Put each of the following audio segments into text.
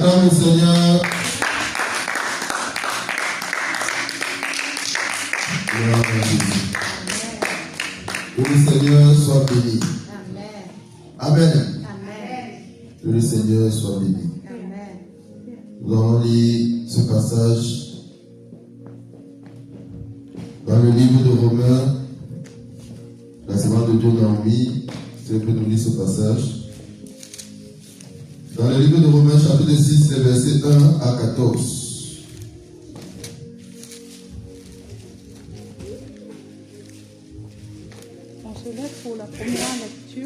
Acclame le Seigneur. Que le Seigneur soit béni. Amen. Que le Seigneur soit béni. Nous allons lire ce passage dans le livre de Romains, la servante de Dieu Naomi. Si vous pouvez nous lire ce passage. Dans le livre de Romains, chapitre 6, les versets 1 à 14.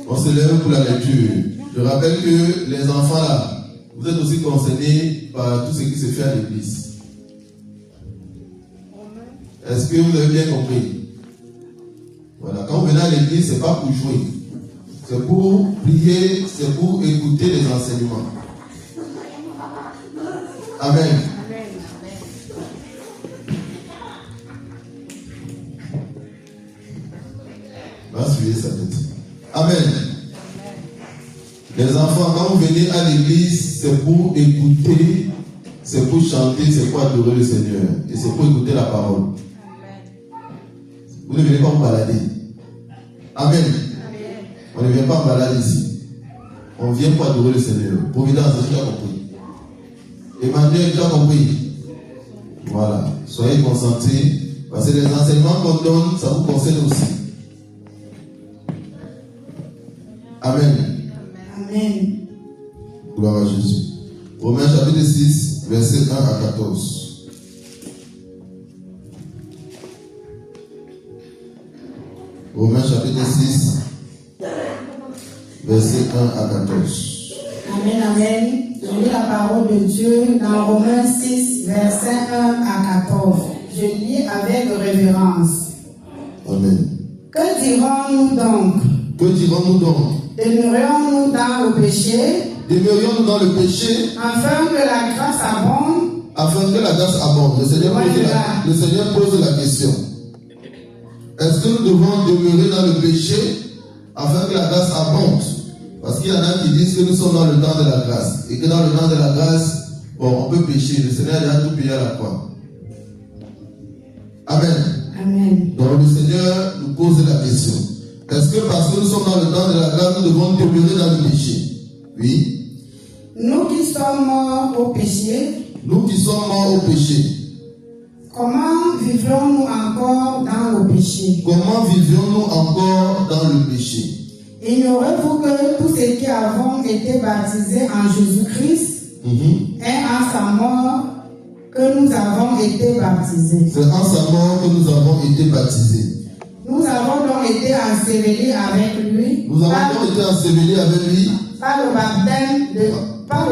On se lève pour la lecture. Je rappelle que les enfants là, vous êtes aussi concernés par tout ce qui se fait à l'église. Est-ce que vous avez bien compris? Voilà, quand vous venez à l'église, ce n'est pas pour jouer. C'est pour prier, c'est pour écouter les enseignements. Amen. On va suivre sa tête. Amen. Les enfants, quand vous venez à l'église, c'est pour écouter, c'est pour chanter, c'est pour adorer le Seigneur. Et c'est pour écouter la parole. Vous ne venez pas vous balader. Amen. On ne vient pas en balade ici. On vient pour adorer le Seigneur. Providence, j'ai déjà compris. Emmanuel, j'ai déjà compris. Voilà. Soyez concentrés. Parce que les enseignements qu'on donne, ça vous concerne aussi. Amen. Amen. Gloire à Jésus. Romains chapitre 6, versets 1 à 14. Romains chapitre 6, versets 1 à 14. Amen, amen. Je lis la parole de Dieu dans Romains 6, versets 1 à 14. Je lis avec révérence. Amen. Que dirons-nous donc? Que dirons-nous donc? Demeurions-nous dans le péché? Demeurions-nous dans le péché Afin que la grâce abonde? Afin que la grâce abonde. Le Seigneur pose la question. Est-ce que nous devons demeurer dans le péché afin que la grâce abonde? Parce qu'il y en a qui disent que nous sommes dans le temps de la grâce. Et que dans le temps de la grâce, bon, on peut pécher. Le Seigneur a déjà tout payé à la croix. Amen. Amen. Donc le Seigneur nous pose la question. Est-ce que parce que nous sommes dans le temps de la grâce, nous devons demeurer dans le péché? Oui. Nous qui sommes morts au péché. Nous qui sommes morts au péché. Comment vivrons-nous encore dans le péché? Comment vivions-nous encore dans le péché? Ignorez-vous que tous ceux qui avons été baptisés en Jésus-Christ est en sa mort que nous avons été baptisés. C'est en sa mort que nous avons été baptisés. Nous avons donc été ensevelis avec lui. Nous avons donc été ensevelis avec lui par le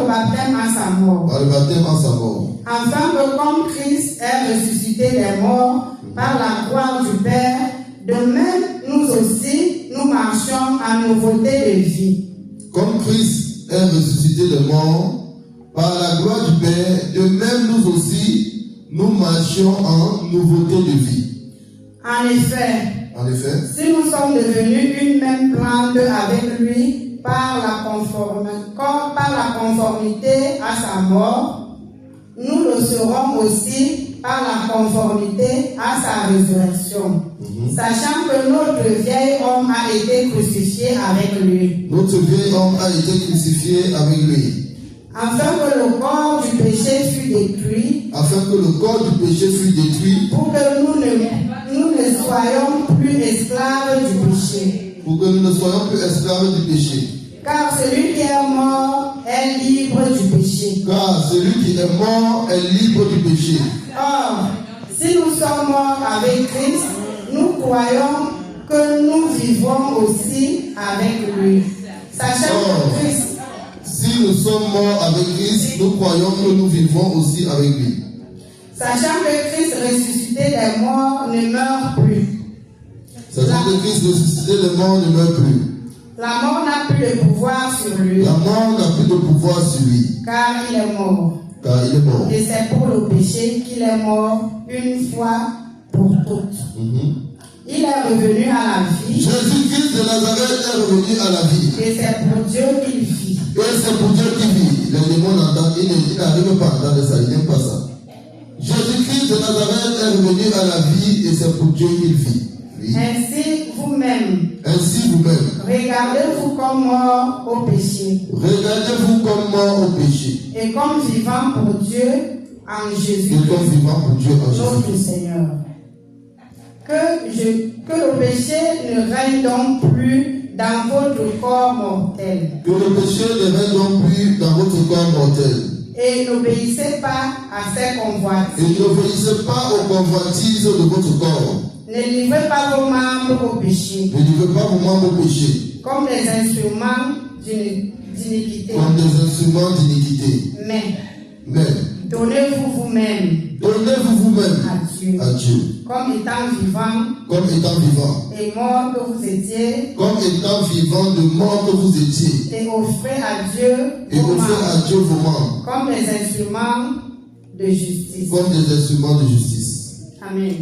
baptême en sa mort. Par le baptême en sa mort. Afin que comme Christ est ressuscité des morts par la gloire du Père, de même nous aussi, nous marchons en nouveauté de vie. Comme Christ est ressuscité des morts par la gloire du Père, de même nous aussi, nous marchons en nouveauté de vie. En effet, si nous sommes devenus une même plante avec lui par la conformité à sa mort, nous le serons aussi par la conformité à sa résurrection. Sachant que notre vieil homme a été crucifié avec lui. Notre vieil homme a été crucifié avec lui. Afin que le corps du péché fût détruit. Afin que le corps du péché fût détruit. Pour que nous ne soyons plus esclaves du péché. Pour que nous ne soyons plus esclaves du péché. Car celui qui est mort est libre du péché. Car celui qui est mort est libre du péché. Or, si nous sommes morts avec Christ, nous croyons que nous vivons aussi avec lui. Sachant que Christ. Si nous sommes morts avec Christ, nous croyons que nous vivons aussi avec lui. Sachant que Christ ressuscité des morts ne meurt plus. Sachant que Christ ressuscité des morts ne meurt plus. La mort n'a plus de pouvoir sur lui. La mort n'a plus de pouvoir sur lui. Car il est mort. Car il est mort. Et c'est pour le péché qu'il est mort une fois pour toutes. Il est revenu à la vie. Jésus-Christ de Nazareth est revenu à la vie. Et c'est pour Dieu qu'il vit. Et c'est pour Dieu qu'il vit. Les démons n'entendent, ils n'arrivent pas à entendre ça, ils n'aiment pas ça. Jésus-Christ de Nazareth est revenu à la vie et c'est pour Dieu qu'il vit. Oui. Ainsi vous-même. Ainsi vous-même. Regardez-vous comme mort au péché. Regardez-vous comme mort au péché. Et comme vivant pour Dieu en Jésus. Et comme vivant pour Dieu en Jésus. Notre Seigneur. Que le péché ne règne donc plus dans votre corps mortel. Que le péché ne règne donc plus dans votre corps mortel. Et n'obéissez pas à ces convoitises. Et n'obéissez pas aux convoitises de votre corps. Ne livrez pas vos membres au péché. Ne livrez pas vos membres au péché. Comme des instruments d'iniquité. Comme des instruments d'iniquité. Mais donnez-vous vous-même. Donnez-vous vous-même à Dieu. Comme étant vivant. Comme étant vivant. Et mort que vous étiez. Comme étant vivant de mort que vous étiez. Et offrez à Dieu. Et offrez à Dieu vos membres. Comme des instruments de justice. Comme des instruments de justice. Amen.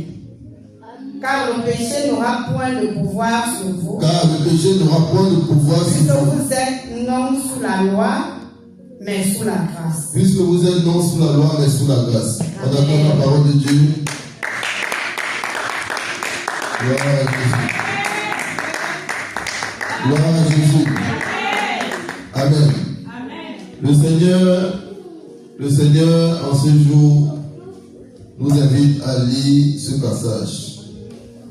Car le péché n'aura point de pouvoir sur vous. Car le péché n'aura point de pouvoir sur puisque vous. Vous êtes non sous la loi, mais sous la grâce. Puisque vous êtes non sous la loi, mais sous la grâce. On attend la parole de Dieu. Gloire à Jésus. Gloire à Jésus. Amen. Le Seigneur, en ce jour, nous invite à lire ce passage.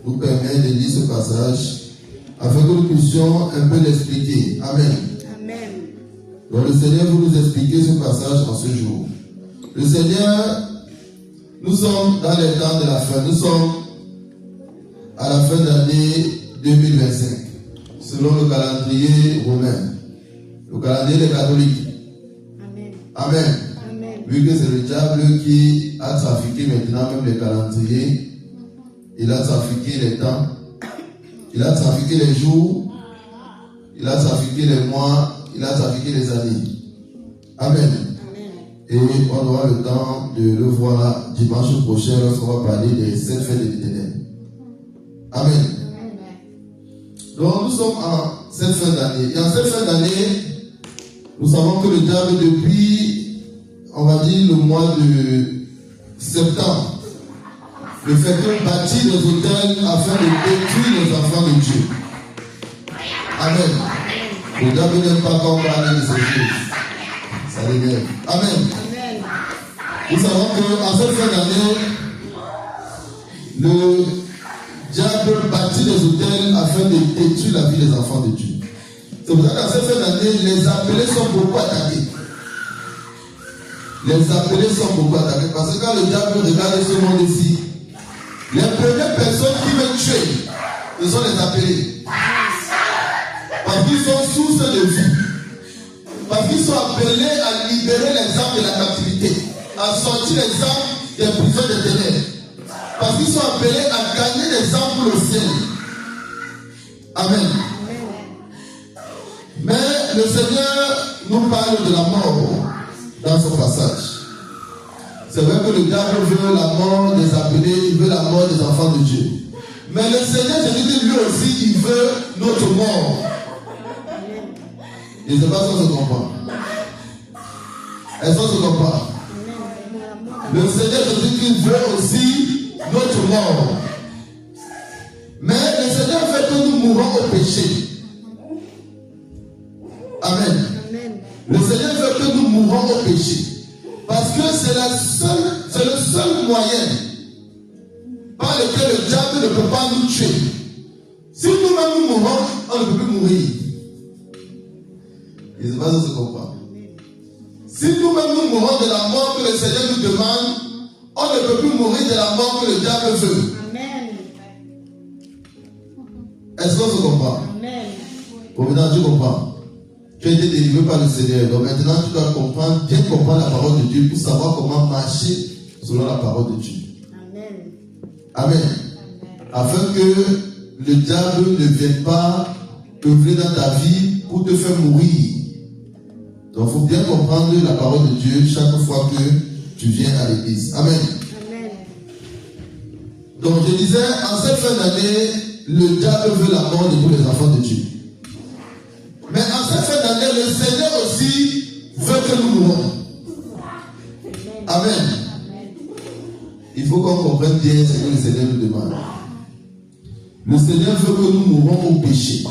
Nous permet de lire ce passage afin que nous puissions un peu l'expliquer. Amen. Amen. Donc le Seigneur veut nous expliquer ce passage en ce jour. Le Seigneur, nous sommes dans les temps de la fin. Nous sommes à la fin de l'année 2025, selon le calendrier romain, le calendrier des catholiques. Amen. Amen. Amen. Vu que c'est le diable qui a trafiqué maintenant même les calendriers, il a trafiqué les temps, il a trafiqué les jours, il a trafiqué les mois, il a trafiqué les années. Amen. Et on aura le temps de le voir dimanche prochain lorsqu'on va parler des 7 fêtes de l'Éternel. Amen. Donc nous sommes en cette fin d'année. Et en cette fin d'année, nous savons que le diable depuis, on va dire, le mois de septembre, le fait qu'on bâtit des hôtels afin de détruire les enfants de Dieu. Amen. Le diable n'aime pas qu'on parle de ces choses. Ça l'énerve. Amen. Nous savons qu'en cette fin d'année, le diable bâtit des hôtels afin de détruire la vie des enfants de Dieu. C'est pour ça qu'en cette fin d'année, les appelés sont beaucoup attaqués. Les appelés sont beaucoup attaqués. Parce que quand le diable regarde ce monde ici, les premières personnes qui veulent tuer, ce sont les appelés. Parce qu'ils sont source de vie. Parce qu'ils sont appelés à libérer les âmes de la captivité, à sortir les âmes des prisons des ténèbres. Parce qu'ils sont appelés à gagner les âmes pour le ciel. Amen. Mais le Seigneur nous parle de la mort dans ce passage. C'est vrai que le diable veut la mort des appelés, il veut la mort des enfants de Dieu. Mais le Seigneur Jésus, lui aussi, il veut notre mort. Je ne sais pas si on se comprend. Est-ce qu'on se comprend? Le Seigneur Jésus veut aussi notre mort. Mais le Seigneur veut que nous mourons au péché. Amen. Le Seigneur veut que nous mourons au péché. Parce que c'est le seul moyen par lequel le diable ne peut pas nous tuer. Si nous-mêmes nous mourons, on ne peut plus mourir. Je ne sais pas si on se comprend. Si nous-mêmes nous mourons de la mort que le Seigneur nous demande, on ne peut plus mourir de la mort que le diable veut. Amen. Est-ce qu'on se comprend? Amen. Pour maintenant, tu comprends. Tu as été délivré par le Seigneur. Donc maintenant, tu dois comprendre, bien comprendre la parole de Dieu pour savoir comment marcher selon la parole de Dieu. Amen. Amen. Afin que le diable ne vienne pas œuvrer dans ta vie pour te faire mourir. Donc il faut bien comprendre la parole de Dieu chaque fois que tu viens à l'église. Amen. Amen. Donc je disais, en cette fin d'année, le diable veut la mort de tous les enfants de Dieu. Mais en cette fin d'année, le Seigneur aussi veut que nous mourons. Amen. Il faut qu'on comprenne bien ce que le Seigneur nous demande. Le Seigneur veut que nous mourons au péché.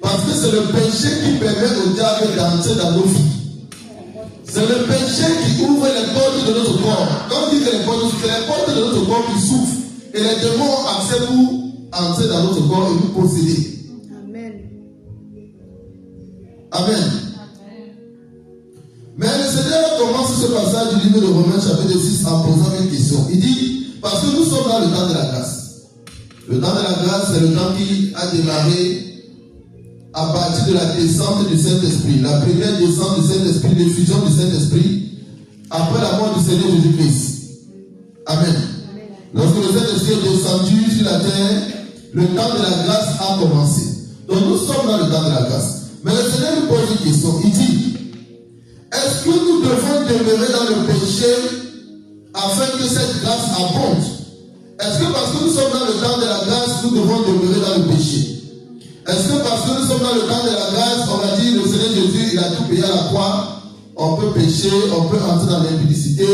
Parce que c'est le péché qui permet au diable d'entrer dans nos vies. C'est le péché qui ouvre les portes de notre corps. Quand on dit que les portes de notre corps qui s'ouvrent et les démons ont accès pour entrer dans notre corps et nous posséder. Amen. Amen. Mais le Seigneur commence ce passage du livre de Romains chapitre 6 en posant une question. Il dit, parce que nous sommes dans le temps de la grâce. Le temps de la grâce, c'est le temps qui a démarré à partir de la descente du Saint-Esprit, la première descente du Saint-Esprit, l'effusion du Saint-Esprit, après la mort du Seigneur Jésus-Christ. Amen. Lorsque le Saint-Esprit est descendu sur la terre, le temps de la grâce a commencé. Donc nous sommes dans le temps de la grâce. Mais le Seigneur nous pose une question. Il dit, est-ce que nous devons demeurer dans le péché afin que cette grâce abonde? Est-ce que parce que nous sommes dans le temps de la grâce, nous devons demeurer dans le péché? Est-ce que parce que nous sommes dans le temps de la grâce, on a dit le Seigneur Jésus, il a tout payé à la croix, on peut pécher, on peut entrer dans l'impudicité,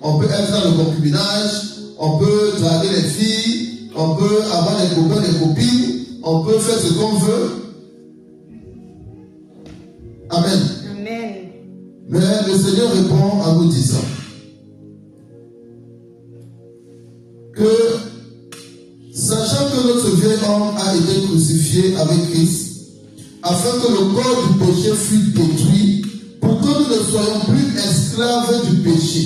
on peut être dans le concubinage, on peut draguer les filles, on peut avoir des copains, des copines, on peut faire ce qu'on veut. Amen. Amen. Mais le Seigneur répond en nous disant que sachant que notre vieil homme a été crucifié avec Christ, afin que le corps du péché fût détruit, pour que nous ne soyons plus esclaves du péché.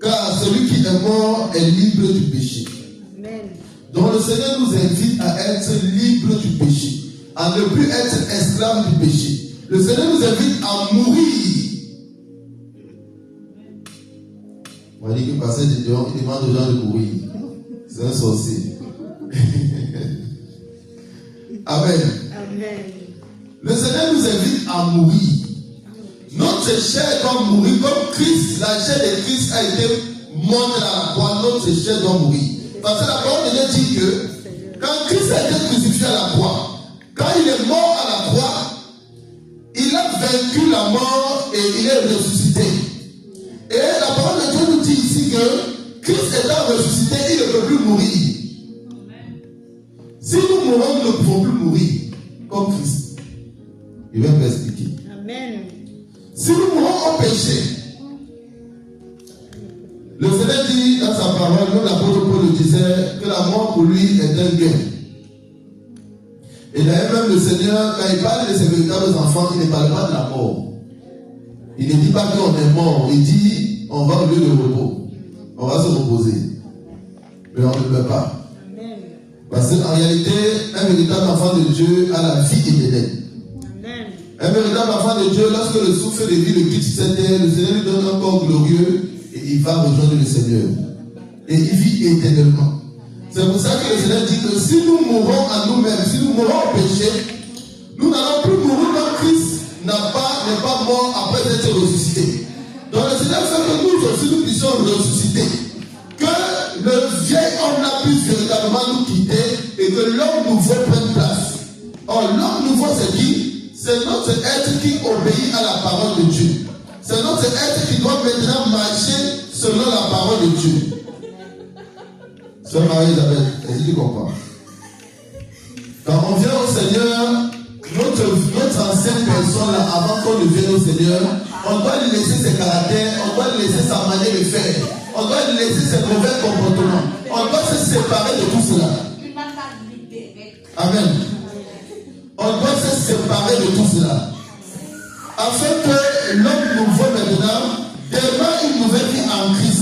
Car celui qui est mort est libre du péché. Amen. Donc le Seigneur nous invite à être libres du péché, à ne plus être esclaves du péché. Le Seigneur nous invite à mourir. On va dire qu'il passait du dehors, il demande aux gens de mourir. C'est un sorcier. Amen. Amen. Le Seigneur nous invite à mourir. Notre chair doit mourir comme Christ. La chair de Christ a été morte à la croix. Notre chair doit mourir. Parce que la parole de Dieu dit que quand Christ a été crucifié à la croix, quand il est mort à la croix, il a vaincu la mort et il est ressuscité. Et la parole de Dieu nous dit ici que Christ étant ressuscité, il ne peut plus mourir. Si nous mourons, nous ne pouvons plus mourir comme Christ. Il va nous expliquer. Amen. Si nous mourons au péché, le Seigneur dit dans sa parole, comme l'apôtre Paul le disait, que la mort pour lui est un gain. Et d'ailleurs même le Seigneur, quand il parle de ses véritables enfants, il ne parle pas de la mort. Il ne dit pas qu'on est mort, il dit on va au lieu de repos. On va se reposer. Mais on ne peut pas. Amen. Parce qu'en réalité, un véritable enfant de Dieu a la vie éternelle. Amen. Un véritable enfant de Dieu, lorsque le souffle de vie le quitte cette terre, le Seigneur lui donne un corps glorieux et il va rejoindre le Seigneur. Et il vit éternellement. C'est pour ça que le Seigneur dit que si nous mourons à nous-mêmes, si nous mourons au péché, nous n'allons plus mourir quand Christ n'est pas mort après être ressuscité. Donc le Seigneur fait que nous aussi nous puissions ressusciter. Que le vieil homme n'a puisse véritablement nous quitter et que l'homme nouveau prenne place. Or, l'homme nouveau, c'est qui? C'est notre être qui obéit à la parole de Dieu. C'est notre être qui doit maintenant marcher selon la parole de Dieu. Sœur Marie-Isabelle, est-ce que tu comprends? Quand on vient au Seigneur, notre ancienne personne, là, avant qu'on ne vienne au Seigneur, on doit lui laisser ses caractères, on doit lui laisser sa manière de faire, on doit lui laisser ses mauvais comportements, on doit se séparer de tout cela. Amen. On doit se séparer de tout cela. Afin que l'homme nouveau maintenant démarre une nouvelle vie en Christ.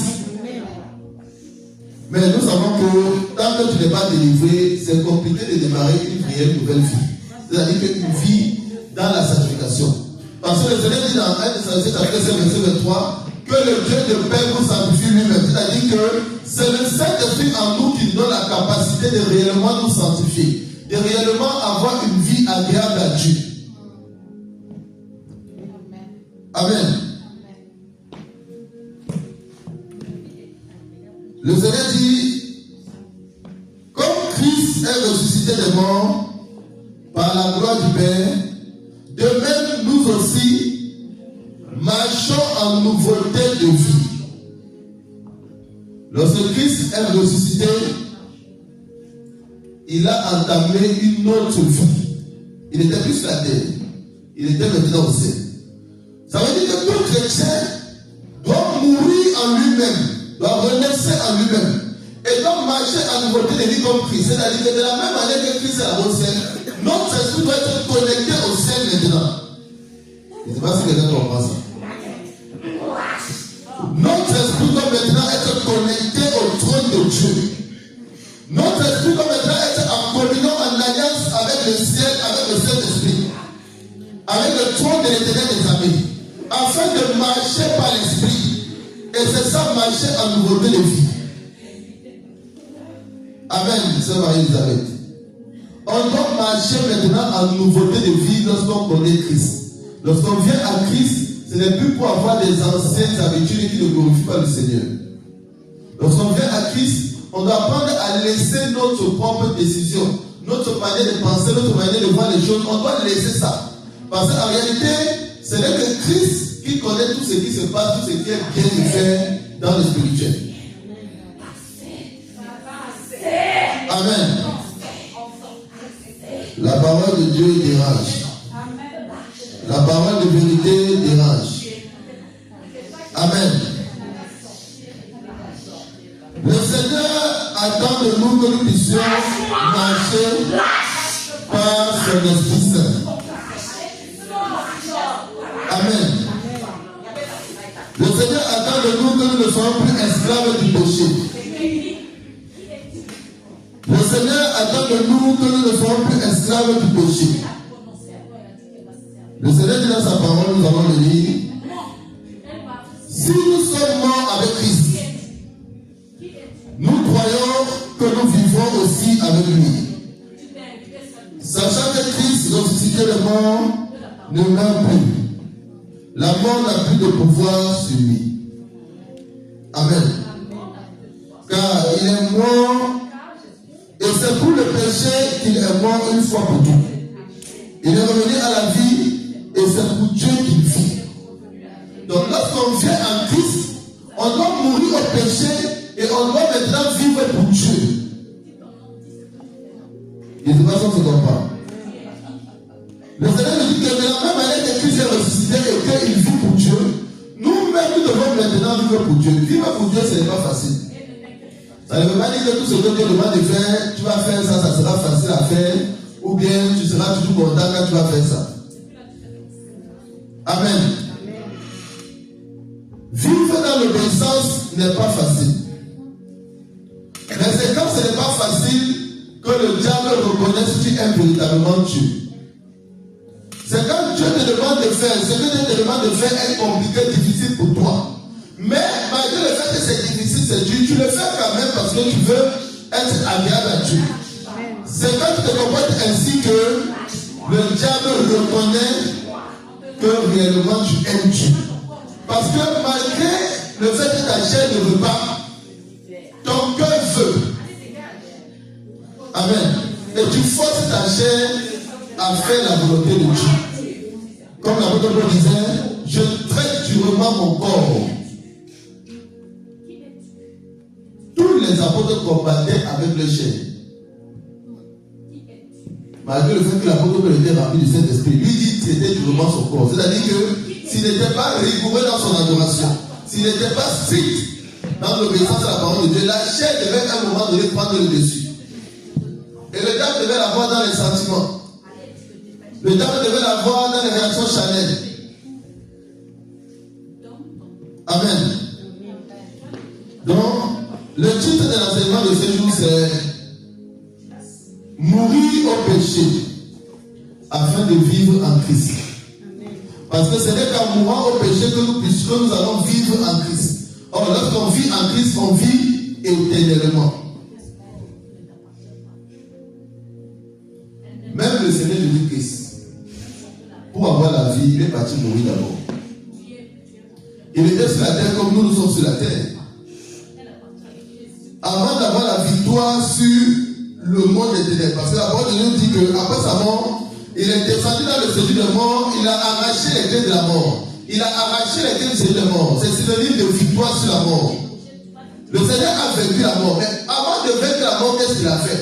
Mais nous savons que tant que tu n'es pas délivré, c'est compliqué de démarrer une réelle nouvelle vie. C'est-à-dire qu'une vie dans la sanctification. Parce que le Seigneur dit dans 1 Thessaloniciens chapitre 5 verset 23 que le Dieu de paix vous sanctifie lui-même. C'est-à-dire que c'est le Saint-Esprit en nous qui donne la capacité de réellement nous sanctifier, de réellement avoir une vie agréable à Dieu. Amen. Le Seigneur dit ressuscité des morts par la gloire du Père, de même nous aussi marchons en nouveauté de vie. Lorsque Christ est ressuscité, il a entamé une autre vie. Il n'était plus sur la terre. Il était maintenant au ciel. Ça veut dire que tout chrétien doit mourir en lui-même, doit renaître en lui-même. Et doit marcher en nouveauté de vie comme Christ. C'est-à-dire que de la même manière que Christ est au ciel, notre esprit doit être connecté au ciel maintenant. Je ne sais pas si quelqu'un comprend ça. Notre esprit doit maintenant être connecté au trône de Dieu. Notre esprit doit maintenant être en communion, en alliance avec le ciel, avec le Saint-Esprit, avec le trône de l'Éternel des armées, afin de marcher par l'esprit. Et c'est ça, marcher en nouveauté de vie. Amen, sœur Marie-Elisabeth. On doit marcher maintenant en nouveauté de vie lorsqu'on connaît Christ. Lorsqu'on vient à Christ, ce n'est plus pour avoir des anciennes habitudes qui ne glorifient pas le Seigneur. Lorsqu'on vient à Christ, on doit apprendre à laisser notre propre décision, notre manière de penser, notre manière de voir les choses. On doit laisser ça. Parce qu'en réalité, ce n'est que Christ qui connaît tout ce qui se passe, tout ce qui est bien de faire dans le spirituel. Amen. La parole de Dieu dérange. La parole de vérité dérange. Amen. Le Seigneur attend de nous que nous puissions marcher par son Esprit Saint. Amen. Le Seigneur attend de nous que nous ne soyons plus esclaves du péché. Le Seigneur attend de nous que nous ne soyons plus esclaves du péché. Le Seigneur dit dans sa parole, nous allons le lire. Si nous sommes morts avec Christ, nous croyons que nous vivons aussi avec lui. Sachant que Christ, ressuscité de mort, ne meurt plus. La mort n'a plus de pouvoir sur lui. Amen. Car il est mort, et c'est pour le péché qu'il est mort une fois pour tout. Il est revenu à la vie, et c'est pour Dieu qu'il vit. Donc lorsqu'on vient en Christ, on doit mourir au péché et on doit maintenant vivre pour Dieu. Il ne pas si on se comprend. Le Seigneur nous dit que de la même manière que Christ est ressuscité et qu'il vit pour Dieu, nous-mêmes nous devons maintenant vivre pour Dieu. Vivre pour Dieu, ce n'est pas facile. Ça ne veut pas dire que tout ce que Dieu demande de faire, tu vas faire ça, ça sera facile à faire, ou bien tu seras toujours content quand tu vas faire ça. Amen. Vivre dans l'obéissance n'est pas facile. Mais c'est quand ce n'est pas facile que le diable reconnaît si tu aimes véritablement Dieu. C'est quand Dieu te demande de faire, ce que Dieu te demande de faire est compliqué, difficile pour toi. Mais malgré le fait que c'est difficile, c'est Dieu, tu le fais quand même parce que tu veux être agréable à Dieu. C'est quand tu te comportes ainsi que le diable reconnaît que réellement tu aimes Dieu. Parce que malgré le fait que ta chair ne veut pas, ton cœur veut. Amen. Et tu forces ta chair à faire la volonté de Dieu. Comme l'apôtre Paul disait, je traite durement mon corps. Tous les apôtres combattaient avec le chair. Malgré le fait que l'apôtre Paul était rempli du Saint-Esprit, lui dit qu'il était durement son corps. C'est-à-dire que s'il n'était pas rigoureux dans son adoration, s'il n'était pas strict dans l'obéissance à la parole de Dieu, la chair devait à un moment donné prendre le dessus. Et le diable devait l'avoir dans les sentiments. Le diable devait l'avoir dans les réactions charnelles. Amen. Donc, le titre de l'enseignement de ce jour, c'est mourir au péché afin de vivre en Christ. Parce que ce n'est qu'en mourant au péché que nous allons vivre en Christ. Or, lorsqu'on vit en Christ, on vit éternellement. Même le Seigneur Jésus-Christ, pour avoir la vie, il est parti mourir d'abord. Il était sur la terre comme nous sommes sur la terre. Avant d'avoir la victoire sur le monde des ténèbres. Parce que la parole de Dieu nous dit qu'après sa mort, il est descendu dans le séjour de mort, il a arraché les clés de la mort. Il a arraché les clés du séjour de mort. C'est synonyme de victoire sur la mort. Le Seigneur a vaincu la mort. Mais avant de vaincre la mort, qu'est-ce qu'il a fait?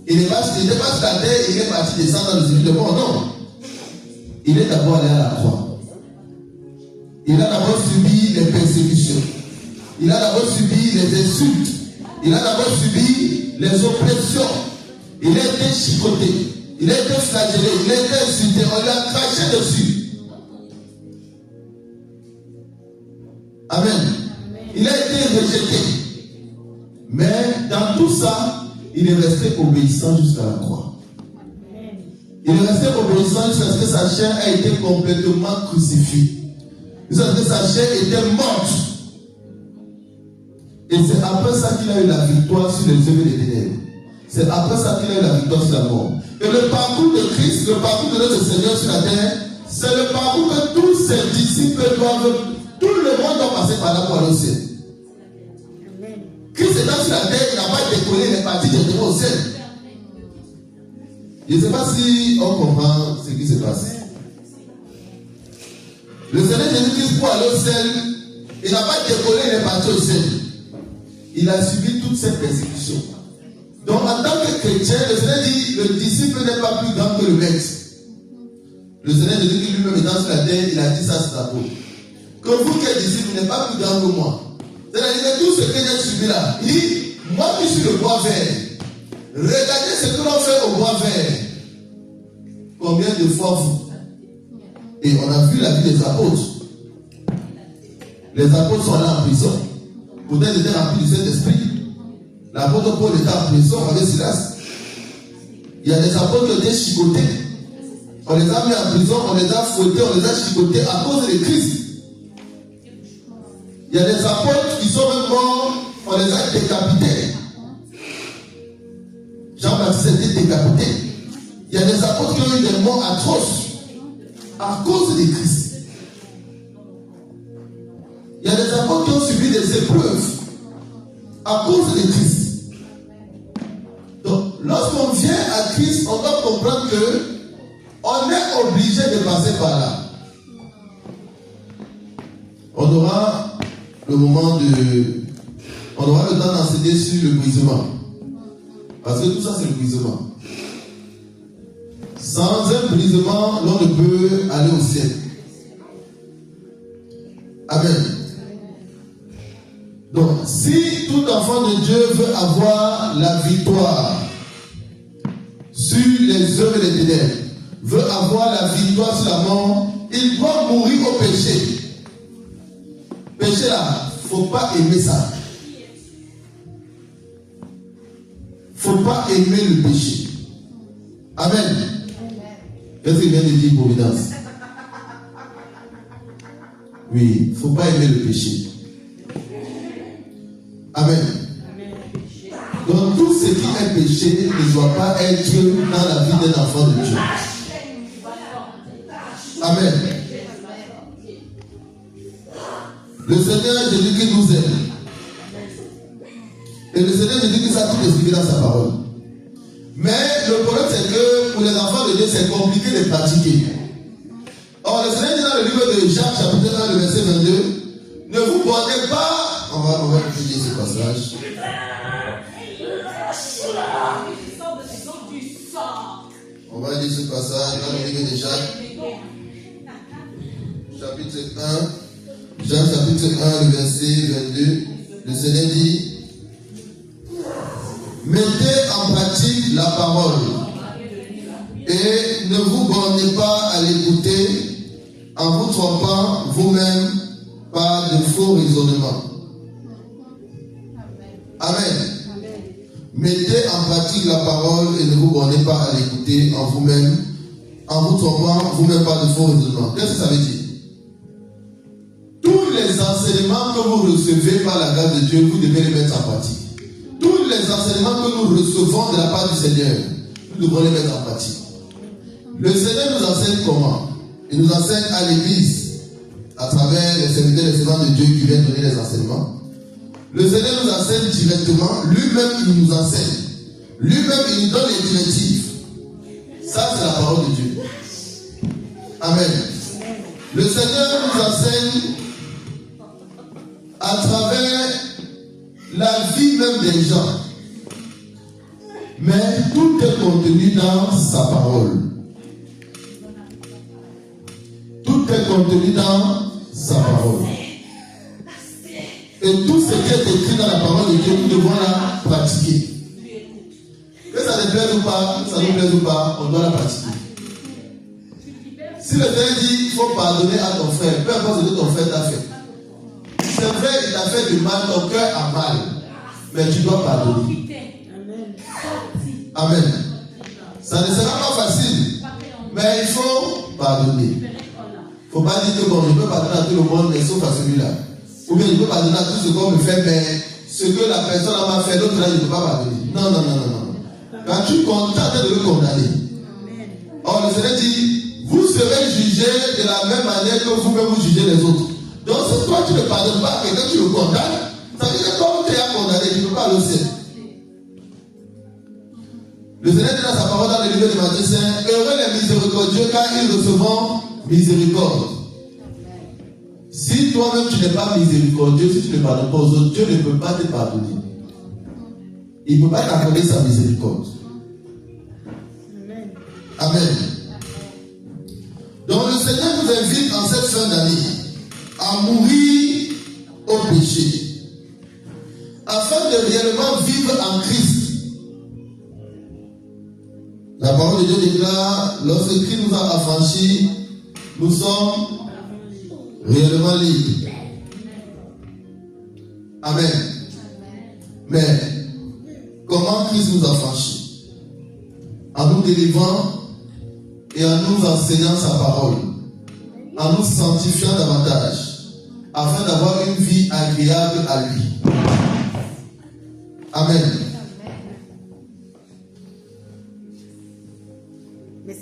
Il n'était pas sur la terre, il est parti descendre dans le séjour de mort. Non. Il est d'abord allé à la croix. Il a d'abord subi les persécutions. Il a d'abord subi les insultes. Il a d'abord subi les oppressions. Il a été chicoté. Il a été flagellé. Il a été insulté. On lui a craché dessus. Amen. Il a été rejeté. Mais dans tout ça, il est resté obéissant jusqu'à la croix. Il est resté obéissant jusqu'à ce que sa chair a été complètement crucifiée. Jusqu'à ce que sa chair était morte. Et c'est après ça qu'il a eu la victoire sur les œuvres des ténèbres. C'est après ça qu'il a eu la victoire sur la mort. Et le parcours de Christ, le parcours de notre Seigneur sur la terre, c'est le parcours que tous ses disciples doivent, tout le monde doit passer par là pour aller au ciel. Christ étant sur la terre, il n'a pas décollé, il est parti directement au ciel. Je ne sais pas si on comprend ce qui se passe. Le Seigneur Jésus-Christ, pour aller au ciel, il n'a pas décollé, il est parti au ciel. Il a subi toutes ces persécutions. Donc en tant que chrétien, le Seigneur dit, le disciple n'est pas plus grand que le maître. Le Seigneur Jésus qui lui-même étant sur la terre, il a dit ça sur la peau. Que vous qui êtes disciple n'êtes pas plus grand que moi. C'est-à-dire que tout ce que j'ai subi là, il dit, moi qui suis le bois vert, regardez ce que l'on fait au bois vert. Combien de fois vous? Et on a vu la vie des apôtres. Les apôtres sont là en prison. Peut-être ils étaient remplis du Saint-Esprit. L'apôtre Paul était en prison avec Silas. Il y a des apôtres qui ont été chicotés. On les a mis en prison, on les a fouettés, on les a chicotés à cause de Christ. Il y a des apôtres qui sont même morts, on les a décapités. Jean-Baptiste a été décapité. Il y a des apôtres qui ont eu des morts atroces à cause de Christ. Il y a des apôtres qui ont subi des épreuves à cause de Christ. Donc, lorsqu'on vient à Christ, on doit comprendre que on est obligé de passer par là. On aura le moment on aura le temps d'enseigner sur le brisement. Parce que tout ça, c'est le brisement. Sans un brisement, l'on ne peut aller au ciel. Amen. Donc, si tout enfant de Dieu veut avoir la victoire sur les œuvres des ténèbres, veut avoir la victoire sur la mort, il doit mourir au péché. Péché là, il ne faut pas aimer ça. Il ne faut pas aimer le péché. Amen. Qu'est-ce qu'il vient de dire, Providence? Oui, il ne faut pas aimer le péché. Amen. Donc tout ce qui est péché ne doit pas être dans la vie d'un enfant de Dieu. Amen. Le Seigneur Jésus-Christ nous aime. Et le Seigneur Jésus-Christ a tout expliqué dans sa parole. Mais le problème c'est que pour les enfants de Dieu c'est compliqué de pratiquer. Or le Seigneur dit dans le livre de Jacques chapitre 1 le verset 22, ne vous bornez pas. On va étudier ce passage. On va lire ce passage dans le livre de Jacques chapitre 1. Jacques chapitre 1 le verset 22. Le Seigneur dit, mettez en pratique la parole et ne vous bornez pas à l'écouter en vous trompant vous-même par de faux raisonnements. Amen. Mettez en pratique la parole et ne vous bornez pas à l'écouter en vous-même, en vous trompant vous-même par de faux raisonnements. Qu'est-ce que ça veut dire? Tous les enseignements que vous recevez par la grâce de Dieu, vous devez les mettre en pratique. Tous les enseignements que nous recevons de la part du Seigneur, nous devons les mettre en pratique. Le Seigneur nous enseigne comment? Il nous enseigne à l'église, à travers les serviteurs et les servants de Dieu qui viennent donner les enseignements. Le Seigneur nous enseigne directement, lui-même il nous enseigne. Lui-même, il nous donne les directives. Ça, c'est la parole de Dieu. Amen. Le Seigneur nous enseigne à travers la vie même des gens. Mais tout est contenu dans sa parole. Tout est contenu dans sa parole. Et tout ce qui est écrit dans la parole de Dieu, nous devons la pratiquer. Que ça nous plaise ou pas, que ça nous plaise ou pas, on doit la pratiquer. Si le Seigneur dit qu'il faut pardonner à ton frère, peu importe ce que ton frère t'a fait. C'est vrai, il t'a fait du mal, ton cœur a mal. Mais tu dois pardonner. Amen. Ça ne sera pas facile. Mais il faut pardonner. Il ne faut pas dire que bon, je peux pardonner à tout le monde, mais sauf à celui-là. Ou bien je peux pardonner à tout ce qu'on me fait, mais ce que la personne m'a fait, l'autre là, je ne peux pas pardonner. Non, non, non, non, non. Quand tu contentes de le condamner. Or, le Seigneur dit, vous serez jugés de la même manière que vous-même vous jugez les autres. Donc, si toi tu ne pardonnes pas quelqu'un, tu le condamnes, ça veut dire que comme tu es condamné, tu ne peux pas aller au ciel. Le Seigneur dit dans sa parole dans le livre de Matthieu 5, heureux les miséricordieux car ils recevront miséricorde. Si toi-même tu n'es pas miséricordieux, si tu ne pardonnes pas aux autres, Dieu ne peut pas te pardonner. Il ne peut pas t'accorder sa miséricorde. Amen. Donc le Seigneur nous invite en cette fin d'année à mourir au péché, afin de réellement vivre en Christ. La parole de Dieu déclare, lorsque Christ nous a affranchis, nous sommes réellement libres. Amen. Mais comment Christ nous a affranchis? En nous délivrant et en nous enseignant sa parole, en nous sanctifiant davantage, afin d'avoir une vie agréable à lui. Amen.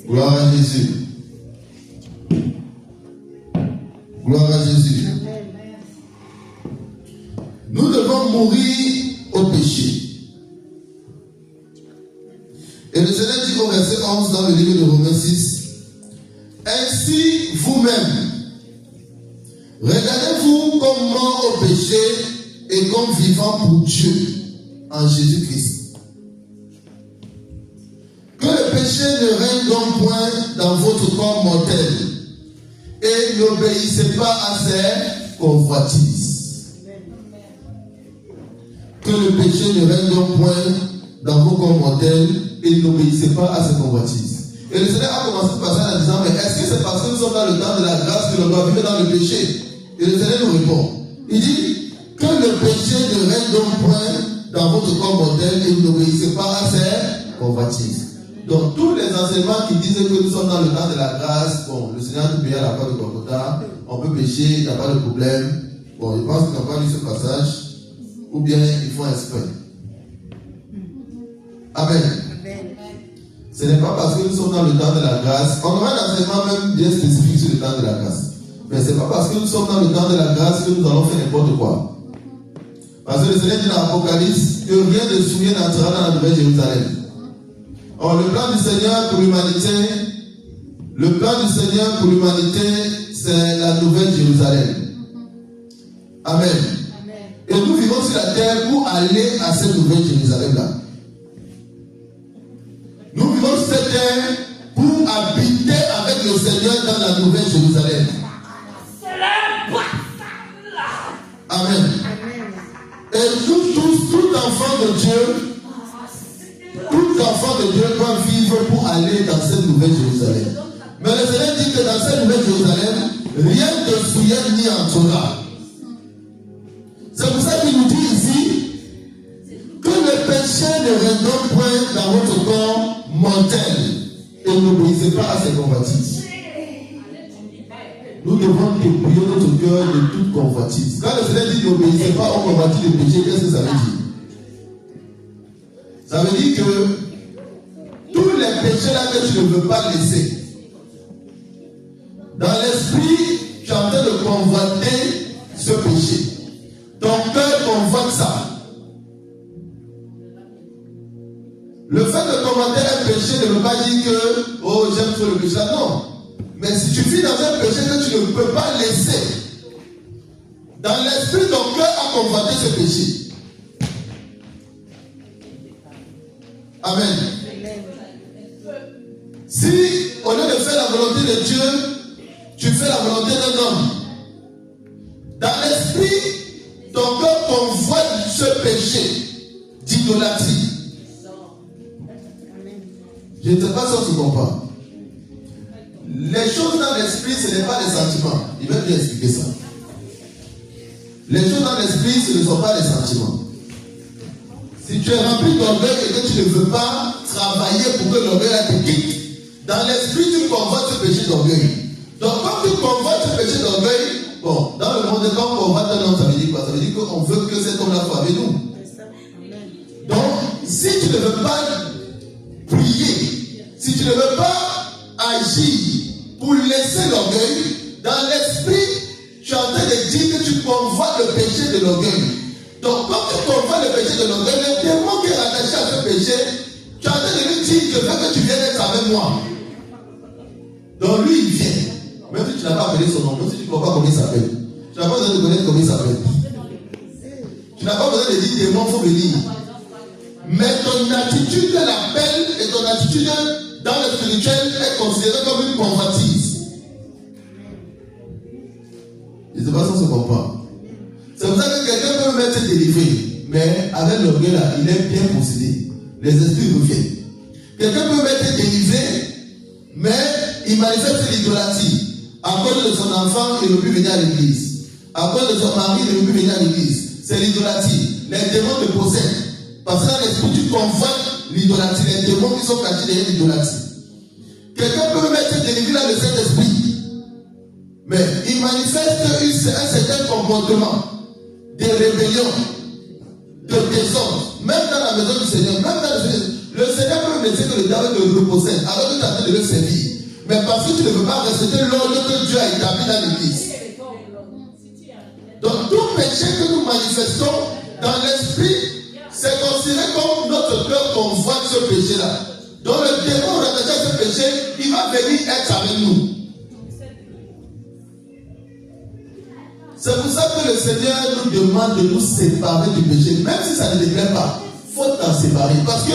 Gloire à Jésus. Gloire à Jésus. Nous devons mourir au péché. Et le Seigneur dit au verset 11 dans le livre de Romains 6, ainsi vous-même, regardez-vous comme mort au péché et comme vivant pour Dieu en Jésus-Christ. Que le péché ne règne donc point dans votre corps mortel et n'obéissez pas à ses convoitises. Que le péché ne règne donc point dans vos corps mortels et n'obéissez pas à ses convoitises. Et le Seigneur a commencé par ça en disant, mais est-ce que c'est parce que nous sommes dans le temps de la grâce que l'on doit vivre dans le péché? Et le Seigneur nous répond. Il dit, que le péché ne règne donc point dans votre corps mortel et n'obéissez pas à ses convoitises. Donc tous les enseignements qui disent que nous sommes dans le temps de la grâce, bon, le Seigneur nous paye à la croix de Golgotha, on peut pécher, il n'y a pas de problème. Bon, je pense qu'ils n'ont pas lu ce passage, ou bien ils font exprès. Amen. Ce n'est pas parce que nous sommes dans le temps de la grâce, on aura un enseignement même bien spécifique sur le temps de la grâce. Mais ce n'est pas parce que nous sommes dans le temps de la grâce que nous allons faire n'importe quoi. Parce que le Seigneur dit dans l'Apocalypse que rien de souillé n'entrera dans la nouvelle Jérusalem. Or, le plan du Seigneur pour l'humanité, c'est la nouvelle Jérusalem. Amen. Et nous vivons sur la terre pour aller à cette nouvelle Jérusalem-là. Nous vivons sur cette terre pour habiter avec le Seigneur dans la nouvelle Jérusalem. Amen. Et nous tous, tout enfant de Dieu, doit vivre pour aller dans cette nouvelle Jérusalem. Mais le Seigneur dit que dans cette nouvelle Jérusalem, rien de souillé n'y entrera. C'est pour ça qu'il nous dit ici que le péché ne règne donc point dans votre corps mortel et n'obéissez pas à ses convoitises. Nous devons dépouiller notre cœur de toute convoitise. Quand le Seigneur dit n'obéissez pas aux convoitises du péché, qu'est-ce que ça veut dire? Ça veut dire que tous les péchés là que tu ne veux pas laisser, dans l'esprit, tu es en train de convoiter ce péché. Ton cœur convoite ça. Le fait de commander un péché ne veut pas dire que, oh, j'aime trop le péché. Non. Mais si tu vis dans un péché que tu ne peux pas laisser, dans l'esprit, ton cœur a convoité ce péché. Amen. Si, au lieu de faire la volonté de Dieu, tu fais la volonté d'un homme, dans l'esprit, ton cœur convoite ce péché d'idolâtrie. Je ne sais pas si on se comprend. Les choses dans l'esprit, ce n'est pas les sentiments. Il va bien expliquer ça. Les choses dans l'esprit, ce ne sont pas les sentiments. Si tu es rempli d'orgueil et que tu ne veux pas travailler pour que l'orgueil te quitte, dans l'esprit, tu convoites ce péché d'orgueil. Donc, quand tu convoites ce péché d'orgueil, bon, dans le monde, quand on convoite un homme, ça veut dire quoi? Ça veut dire qu'on veut que cet homme-là soit avec nous. Donc, si tu ne veux pas prier, si tu ne veux pas agir pour laisser l'orgueil, dans l'esprit, tu es en train de dire que tu convoites le péché de l'orgueil. Donc, quand tu convoites le péché de l'orgueil, le démon qui est rattaché à ce péché, tu es en train de lui dire, je veux que tu viennes être avec moi. Donc, lui, il vient. Même si tu n'as pas appelé son nom, même si tu ne comprends pas comment il s'appelle. Tu n'as pas besoin de connaître comment il s'appelle. Tu n'as pas besoin de dire, démon, il faut venir. Mais ton attitude l'appelle et ton attitude dans le spirituel est considérée comme une convoitise. Je ne sais pas si on se comprend. C'est pour ça que quelqu'un peut même être délivré, mais avec l'orgueil là, il est bien possédé. Les esprits reviennent. Quelqu'un peut même être délivré, mais il manifeste l'idolâtrie. À cause de son enfant, il ne veut plus venir à l'église. À cause de son mari, il ne veut plus venir à l'église. C'est l'idolâtrie. Les démons te possèdent. Parce que dans l'esprit, tu convoites l'idolâtrie. Les démons qui sont cachés derrière l'idolâtrie. Quelqu'un peut même être délivré dans le Saint-Esprit. Mais il manifeste un certain comportement de rébellion, de désordre. Même dans la maison du Seigneur, même dans le Seigneur peut me laisser que le diable te repossède alors que tu es en train de le servir. Mais parce que tu ne veux pas respecter l'ordre que Dieu a établi dans l'église. Donc tout péché que nous manifestons dans l'esprit, c'est considéré comme notre cœur convoite ce péché-là. Donc le démon rattaché à ce péché, il va venir être avec nous. C'est pour ça que le Seigneur nous demande de nous séparer du péché. Même si ça ne te plaît pas, il faut t'en séparer. Parce que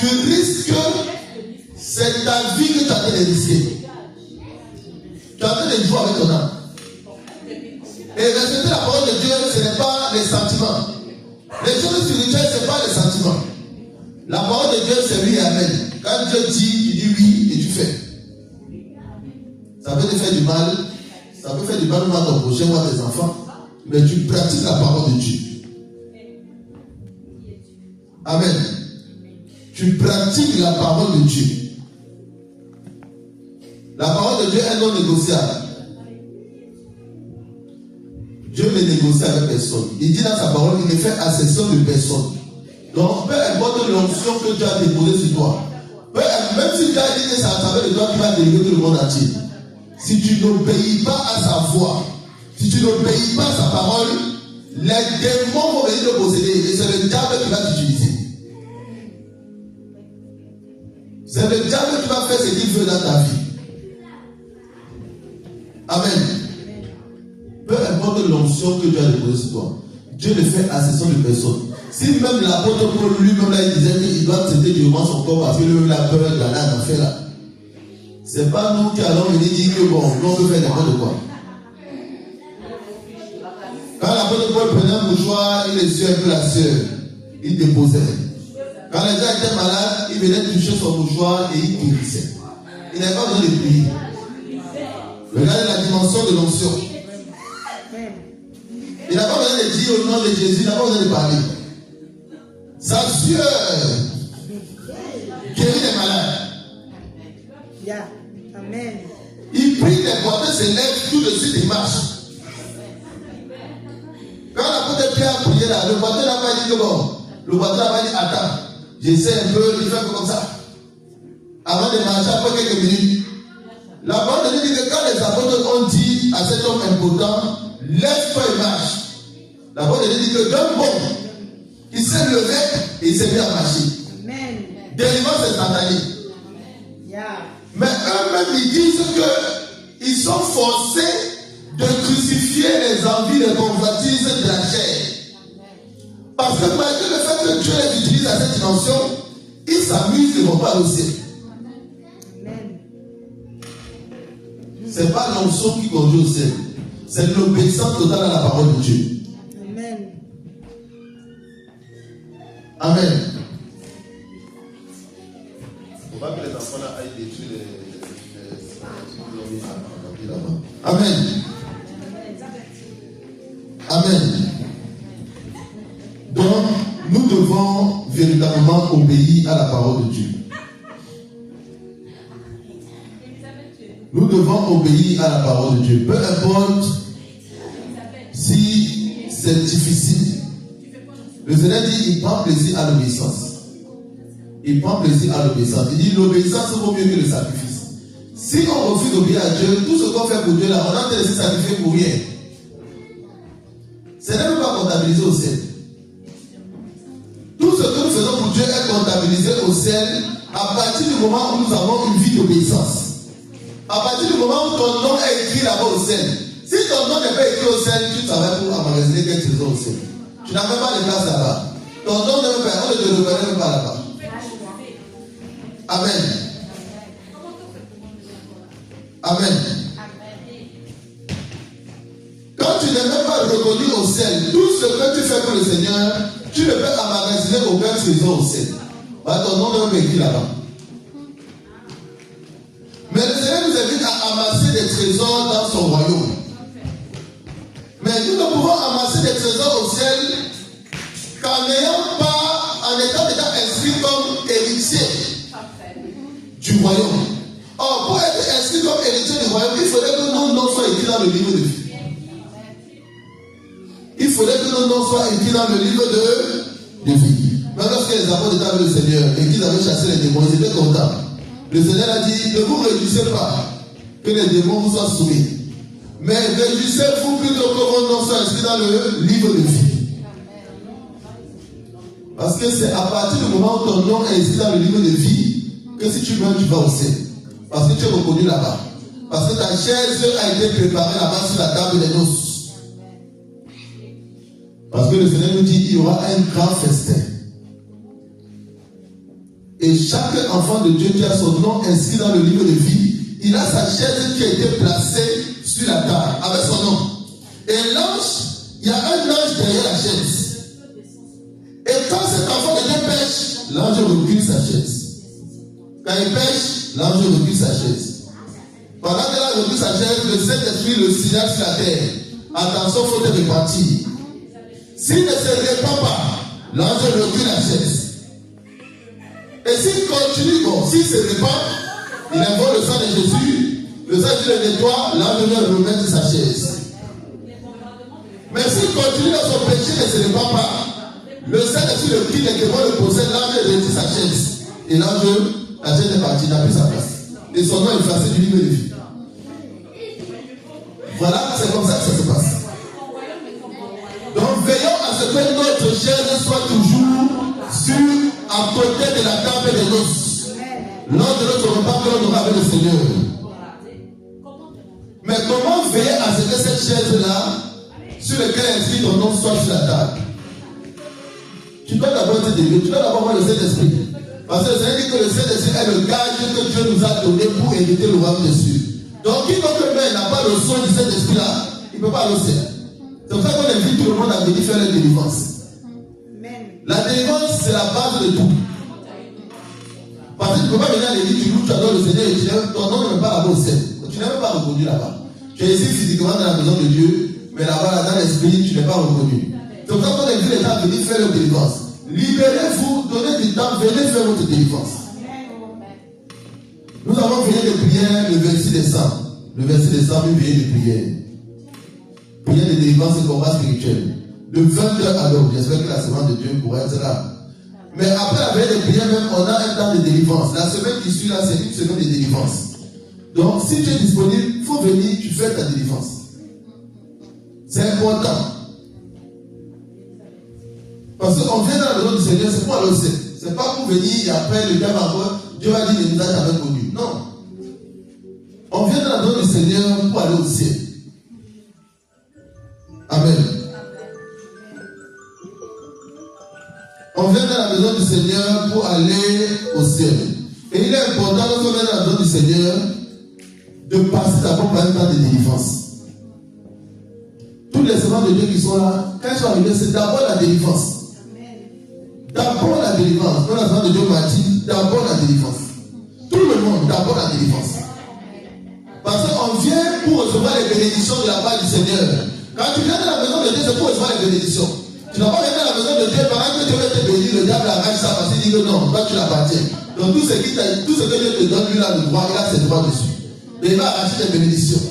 tu risques, c'est ta vie que tu es en train de risquer. Tu es en train de jouer avec ton âme. Et respecter la parole de Dieu, ce n'est pas les sentiments. Les choses spirituelles, ce n'est pas les sentiments. La parole de Dieu, c'est oui et amen. Quand Dieu dit, tu dis oui et tu fais. Ça peut te faire du mal. Ça peut faire du mal à ton prochain ou à tes enfants. Mais tu pratiques la parole de Dieu. Amen. Tu pratiques la parole de Dieu. La parole de Dieu est non négociable. Dieu ne négocie avec personne. Il dit dans sa parole, il ne fait accession de personne. Donc, peu importe l'onction que Dieu a déposée sur toi, même si Dieu a dit que c'est à travers de toi qui va délivrer tout le monde entier, si tu n'obéis pas à sa voix, si tu n'obéis pas à sa parole, les démons vont venir te posséder et c'est le diable qui va t'utiliser. C'est le diable qui va faire ce qu'il veut dans ta vie. Amen. Peu importe l'onction que Dieu a déposée sur toi, Dieu ne fait accession de personne. Si même l'apôtre Paul lui-même là, il disait qu'il doit accepter durement son corps parce qu'il a peur d'aller en enfer là. C'est pas nous qui allons venir dire que bon, nous on peut faire n'importe quoi. Quand l'apôtre Paul prenait un mouchoir, il essuie un peu la sueur, il déposait. Quand les gens étaient malades, il venait toucher son mouchoir et il guérissait. Il n'avait pas besoin de prier. Regardez la dimension de l'onction. Il n'a pas besoin de dire au nom de Jésus, il n'a pas besoin de parler. Sa sueur guérit les malades. Yeah. Amen. Il prie les porteurs se lèvent, tout de suite il marche. Quand l'apôtre Pierre a prié là, le porteur n'a pas dit que bon, le porteur n'a pas dit attends, j'essaie un peu, il fait un peu comme ça. Avant de marcher, après quelques minutes, la parole de Dieu dit que quand les apôtres ont dit à cet homme important, lève-toi et marche. La parole de Dieu dit que d'un bond, il s'est levé et il s'est mis à marcher. Amen. Délivrance instantanée. Mais eux-mêmes, ils disent qu'ils sont forcés de crucifier les envies, les convoitises de la chair. Parce que malgré le fait que Dieu les utilise à cette dimension, ils s'amusent, ils ne vont pas au ciel. Ce n'est pas l'onction qui conduit au ciel. C'est l'obéissance totale à la parole de Dieu. Amen. Amen. Il ne faut pas que les enfants là aillent détruire les Amen. Amen. Donc, nous devons véritablement obéir à la parole de Dieu. Nous devons obéir à la parole de Dieu. Peu importe si c'est difficile. Le Seigneur dit il prend plaisir à l'obéissance. Il prend plaisir à l'obéissance. Il dit l'obéissance vaut mieux que le sacrifice. Si on refuse d'obéir à Dieu, tout ce qu'on fait pour Dieu là, on a intérêt à se sacrifier pour rien. Ce n'est même pas comptabilisé au ciel. Tout ce que nous faisons pour Dieu est comptabilisé au ciel à partir du moment où nous avons une vie d'obéissance. À partir du moment où ton nom est écrit là-bas au ciel. Si ton nom n'est pas écrit au ciel, tu travailles pour emmagasiner quelques trésors au ciel. Tu n'as même pas de place là-bas. Ton nom n'est même pas, on ne te reconnaît même pas là-bas. Amen. Amen. Quand tu n'es même pas reconnu au ciel, tout ce que tu fais pour le Seigneur, tu ne peux emmagasiner aucun trésor au ciel. Ton nom n'est même écrit là-bas. Mais le Seigneur nous invite à amasser des trésors dans son royaume. Mais nous ne pouvons amasser des trésors au ciel qu'en n'ayant pas, en étant déjà inscrit comme héritier du royaume. Or, pour être inscrit comme héritier du royaume, il faudrait que nos noms soient écrits dans le livre de vie. Il faudrait que nos noms soient écrits dans le livre de vie. Mais lorsque les apôtres étaient avec le Seigneur et qu'ils avaient chassé les démons, ils étaient contents. Le Seigneur a dit, ne vous réjouissez pas que les démons vous soient soumis. Mais réjouissez-vous plutôt que vos noms soient inscrits dans le livre de vie. Parce que c'est à partir du moment où ton nom est inscrit dans le livre de vie que si tu meurs, tu vas au ciel. Parce que tu es reconnu là-bas. Parce que ta chaise a été préparée là-bas sur la table des noces. Parce que le Seigneur nous dit, il y aura un grand festin. Et chaque enfant de Dieu qui a son nom inscrit dans le livre de vie, il a sa chaise qui a été placée sur la table avec son nom. Et l'ange, il y a un ange derrière la chaise. Et quand cet enfant de Dieu pêche, l'ange recule sa chaise. Quand il pêche, l'ange recule sa chaise. Pendant qu'elle a recule sa chaise, le Saint-Esprit le signale sur la terre. Attention, il faut te repentir. S'il ne se répand pas, l'ange recule la chaise. Et s'il continue, s'il se répand, il invoque le sang de Jésus, le sang de le nettoie, l'ange vient remettre sa chaise. Mais s'il continue dans son péché et ne se répand pas, le Saint-Esprit le quitte et que le possède, l'ange retire sa chaise. Et l'ange, la chaise est partie, il n'a plus sa place. Et son nom est effacé du livre de vie. Voilà, c'est comme ça que ça se passe. Donc veillons à ce que notre chaise soit toujours à côté de la table des noces. Lors de notre repas que l'on aura avec le Seigneur. Mais comment veiller à ce que cette chaise-là, sur laquelle est inscrit ton nom, soit sur la table? Tu dois d'abord te délier, tu dois d'abord voir le Saint-Esprit. Parce que le Seigneur dit que le Saint-Esprit est le gage que Dieu nous a donné pour hériter le royaume des cieux. Donc, quiconque n'a pas le son du Saint-Esprit-là, il ne peut pas aller au ciel. C'est pour ça qu'on invite tout le monde à venir faire la délivrance. La délivrance, c'est la base de tout. Parce que tu ne peux pas venir à l'église, tu adores le Seigneur et ton nom ne est pas là-bas au ciel. Tu n'es même pas reconnu là-bas. Tu es ici physiquement dans la maison de Dieu, mais là-bas, dans l'esprit, tu n'es pas reconnu. C'est pour ça qu'on invite les gens à venir faire leur délivrance. Libérez-vous, donnez du temps, venez faire votre délivrance. Nous avons veillé de prière le 26 décembre. Le 26 décembre, une veillée de prière. Prière de délivrance et combat spirituel. De 20h à l'heure. J'espère que la semaine de Dieu pourra être là. Mais après la veille de prière, même, on a un temps de délivrance. La semaine qui suit là, c'est une semaine de délivrance. Donc, si tu es disponible, il faut venir, tu fais ta délivrance. C'est important. Parce qu'on vient dans la maison du Seigneur, c'est pour aller au ciel. Ce n'est pas pour venir et après le diable encore, Dieu va dire, il nous a jamais connus. Non. On vient dans la maison du Seigneur pour aller au ciel. Amen. On vient dans la maison du Seigneur pour aller au ciel. Et il est important, lorsqu'on vient dans la maison du Seigneur, de passer d'abord par un temps de délivrance. Tous les servants de Dieu qui sont là, quand ils sont arrivés, c'est d'abord la délivrance. D'abord la délivrance. Quand la servante de Dieu m'a dit, d'abord la délivrance. Tout le monde, d'abord la délivrance. Parce qu'on vient pour recevoir les bénédictions de la part du Seigneur. Quand tu viens dans la maison de Dieu, c'est pour recevoir les bénédictions. Tu n'as pas venir dans la maison de Dieu pendant que Dieu veut te bénir, le diable arrache ça parce qu'il dit que non, toi tu l'appartiens. Donc tout ce que Dieu te donne, lui là le droit, il a ses droits dessus. Et il va arracher les bénédictions.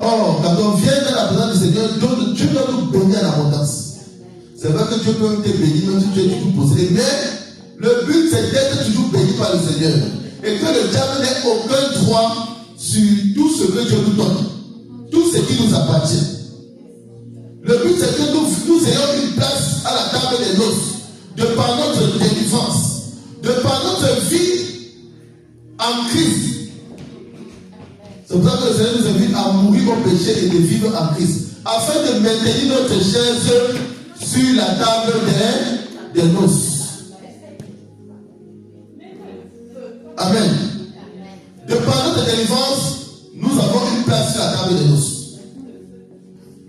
Or, quand on vient dans la présence du Seigneur, Dieu doit nous bénir en abondance. C'est vrai que Dieu peut te bénir, même si tu es toujours possédé, mais le but c'est d'être toujours béni par le Seigneur. Et que le diable n'ait aucun droit sur tout ce que Dieu nous donne, tout ce qui nous appartient. Le but c'est que nous ayons une place à la table des noces, de par notre délivrance, de par notre vie en Christ. C'est pour ça que le Seigneur nous invite à mourir au péché et de vivre en Christ, afin de maintenir notre chaise sur la table des noces. Amen. De par notre délivrance, nous avons une place sur la table des noces.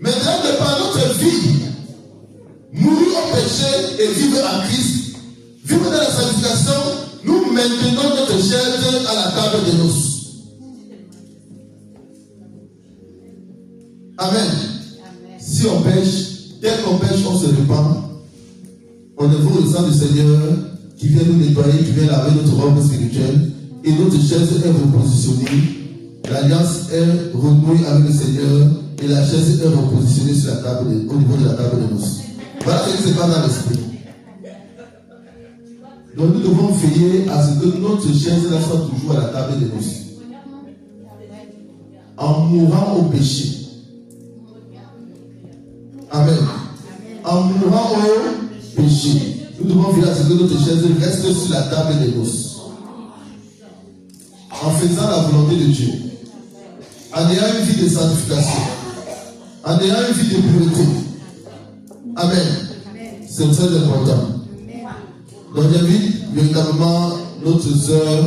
Maintenant, de par notre vie, mourir au péché et vivre en Christ, vivre dans la sanctification, nous maintenons notre chaise à la table des noces. Amen. Si on pêche, dès qu'on pêche, on se répand. On évoque le sang du Seigneur qui vient nous nettoyer, qui vient laver notre robe spirituelle. Et notre chaise est repositionnée. L'alliance est renouée avec le Seigneur. Et la chaise est repositionnée sur la table au niveau de la table de noces. Voilà ce qui se passe dans l'esprit. Donc nous devons veiller à ce que notre chaise soit toujours à la table des noces. En mourant au péché. Amen. En mourant au péché, nous devons veiller à ce que notre chaise reste sur la table des noces. En faisant la volonté de Dieu. En ayant une vie de sanctification. En ayant une vie de pureté. Amen. C'est très important. Donc j'invite véritablement notre sœur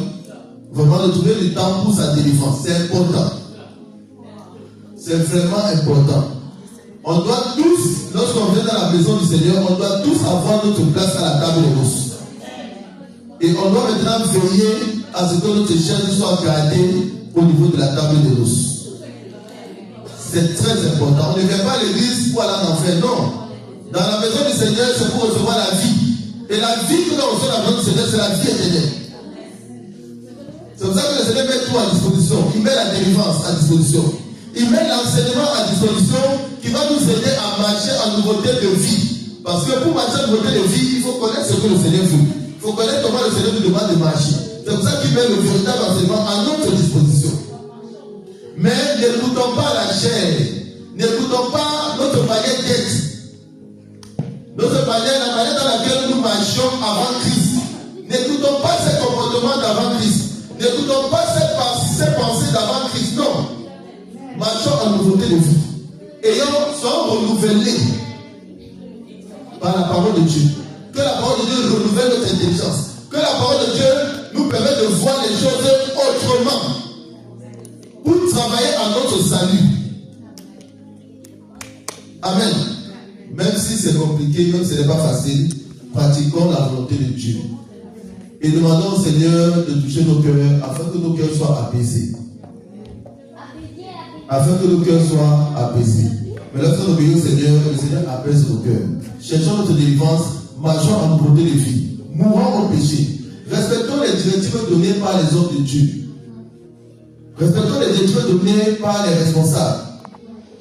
vraiment de trouver le temps pour sa délivrance. C'est important. C'est vraiment important. On doit tous, lorsqu'on vient dans la maison du Seigneur, on doit tous avoir notre place à la table des noces. Et on doit maintenant veiller à ce que notre chaise soit gardée au niveau de la table des noces. C'est très important. On ne vient pas à l'église pour aller en enfer, non. Dans la maison du Seigneur, c'est pour recevoir la vie. Et la vie que nous recevons dans la maison du Seigneur, c'est la vie éternelle. C'est pour ça que le Seigneur met tout à disposition. Il met la délivrance à disposition. Il met l'enseignement à disposition qui va nous aider à marcher en nouveauté de vie. Parce que pour marcher en nouveauté de vie, il faut connaître ce que le Seigneur veut. Il faut connaître comment le Seigneur nous demande de marcher. C'est pour ça qu'il met le véritable enseignement à notre disposition. Mais n'écoutons pas la chair. N'écoutons pas notre manière d'être. Notre manière, la manière dans laquelle nous marchions avant Christ. N'écoutons pas ces comportements d'avant Christ. N'écoutons pas ces pensées d'avant Christ. Non. Marchons en nouveauté de vie. Soyons renouvelés par la parole de Dieu. Que la parole de Dieu renouvelle notre intelligence. Que la parole de Dieu nous permette de voir les choses autrement. Pour travailler à notre salut. Amen. Même si c'est compliqué, même si ce n'est pas facile, pratiquons la volonté de Dieu. Et demandons au Seigneur de toucher nos cœurs afin que nos cœurs soient apaisés. Afin que nos cœurs soient apaisés. Mais lorsqu'on obéit au Seigneur, le Seigneur apaise nos cœurs. Cherchons notre délivrance, marchons en nouveauté de vie. Mourons au péché. Respectons les directives données par les hommes de Dieu. Respectons les directives données par les responsables.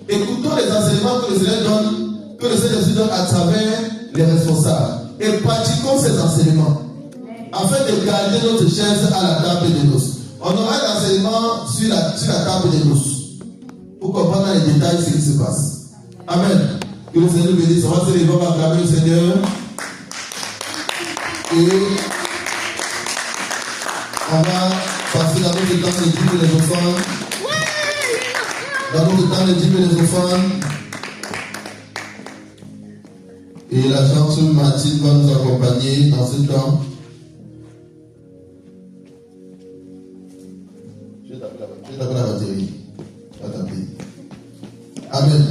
Écoutons les enseignements que le Seigneur donne à travers les responsables. Et pratiquons ces enseignements afin de garder notre chaise à la table des noces. On aura un enseignement sur la table des noces pour comprendre dans les détails ce qui se passe. Amen. Que le Seigneur bénisse. On va se lever, on va acclamer le Seigneur. Et on va passer dans notre temps de dîmes et les offrandes. Dans notre temps de dîmes et les offrandes. Et la chante Mathilde va nous accompagner dans ce temps. Je vais taper la batterie. Je vais taper. Amen.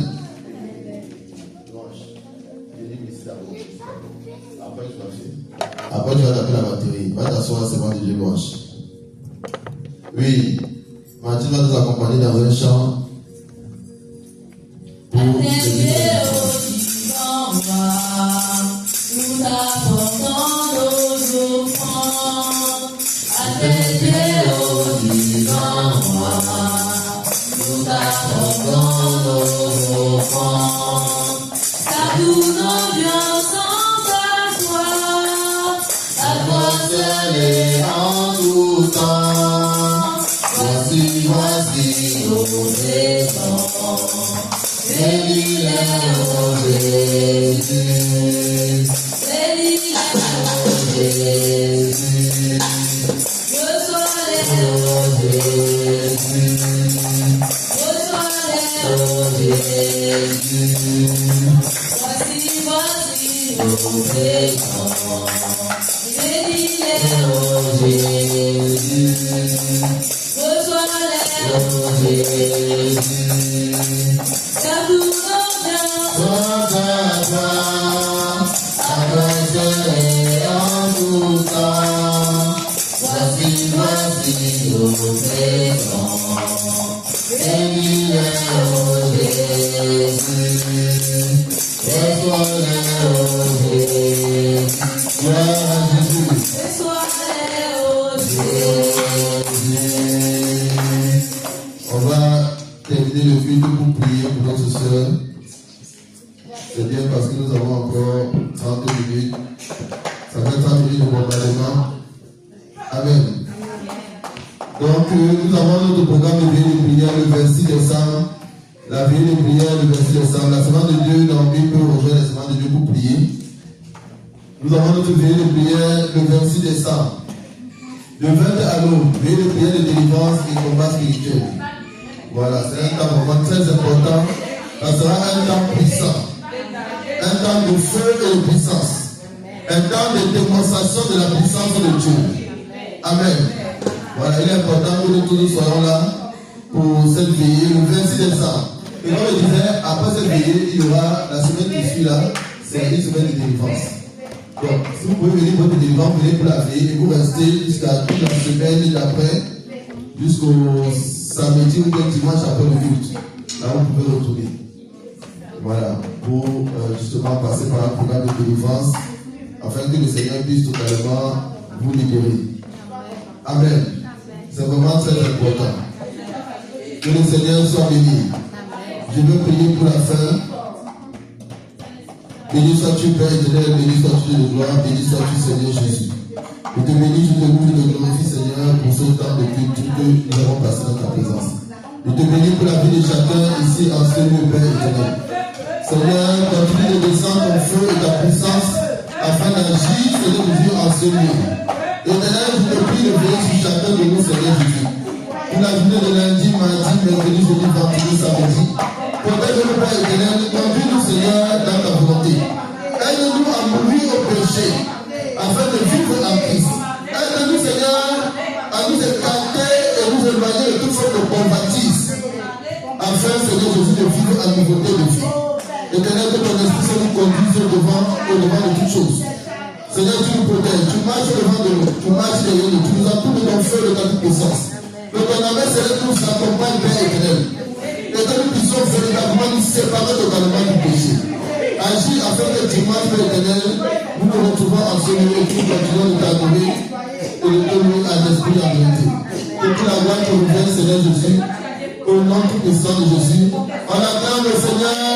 Après, tu vas taper la batterie. Va t'asseoir, c'est moi DJ Blanche. Oui. Mathilde va nous accompagner dans un chant. Pour nous apportons nos offrandes à tes pieds, ô divin roi. Nous apportons nos offrandes, car tous nos biens sont à toi seul et en tout temps. Voici nos présents. Bénis-les, ô Jésus. Bénis-les, ô Jésus. Reçois-les, ô Jésus. Reçois-les, ô Jésus. Voici nos présents. Bénis-les, ô Jésus. Reçois-les, ô Jésus. Car tous nos biens sont à toi et en tout temps. Voici nos présents. Bénis-les, ô Jésus. Reçois-les, ô Jésus. Gloire à Jésus. Reçois-les, ô Jésus. On va terminer le culte pour prier pour notre soeur. C'est bien parce que nous avons encore 30 minutes. Ça fait 30 minutes de bombardement. Amen. Donc, nous avons notre programme de veillée de prière le 26 décembre. La veillée de prière le 26 décembre. La semaine de Dieu, Normie peut rejoindre la semaine de Dieu pour prier. Nous avons notre veillée de prière le 26 décembre. De 20 à l'aube, veillée de prière de délivrance et combat spirituel. Voilà, c'est un temps vraiment très important. Ça sera un temps puissant. Un temps de feu et de puissance. Un temps de démonstration de la puissance de Dieu. Amen. Voilà, il est important que nous tous soyons là pour cette veillée le 26 décembre. Et comme je disais, après cette veillée, il y aura la semaine qui suit là, c'est une semaine de délivrance. Donc, si vous pouvez venir pour votre délivrance, venez pour la veillée et vous restez jusqu'à toute la semaine d'après, jusqu'au samedi ou le dimanche après le culte. Là, vous pouvez retourner. Voilà, pour justement passer par un programme de délivrance afin que le Seigneur puisse totalement vous libérer. Amen. C'est vraiment très important. Que le Seigneur soit béni. Je veux prier pour la fin. Béni sois-tu, Père éternel, béni sois-tu de gloire, béni sois-tu, Seigneur Jésus. Je te bénis, je te loue, je te glorifie, Seigneur, pour ce temps de culte que nous avons passé dans ta présence. Je te bénis pour la vie de chacun ici en ce lieu, Père éternel. Seigneur, continue de descendre ton feu et ta puissance afin d'agir, Seigneur Jésus, en ce lieu. Éternel, je te prie de veiller sur chacun de nous, Seigneur Jésus. Pour la journée de lundi, mardi, mercredi, jeudi, vendredi, samedi. Protège-nous, Père éternel, conduis-nous, Seigneur, dans ta volonté. Aide-nous à mourir au péché, afin de vivre en Christ. Aide-nous, Seigneur, à nous écarter et nous éloigner de toute forme de convoitise, afin, Seigneur Jésus, de vivre en nouveauté de vie. Éternel, que ton esprit nous conduise au-devant de toutes choses. Seigneur, tu nous protèges, tu marches devant de nous, tu marches derrière nous, tu nous as tout de ton feu de ta puissance. Que ton amour céleste nous accompagne, Père éternel. Et que nous puissions véritablement nous séparer totalement du péché. Agis afin que dimanche, Père éternel, nous nous retrouvons en ce lieu et que nous continuons de t'adorer et de te louer à l'esprit en vérité. Que toute la gloire te revienne, Seigneur Jésus, au nom tout puissant de Jésus. On acclame le Seigneur.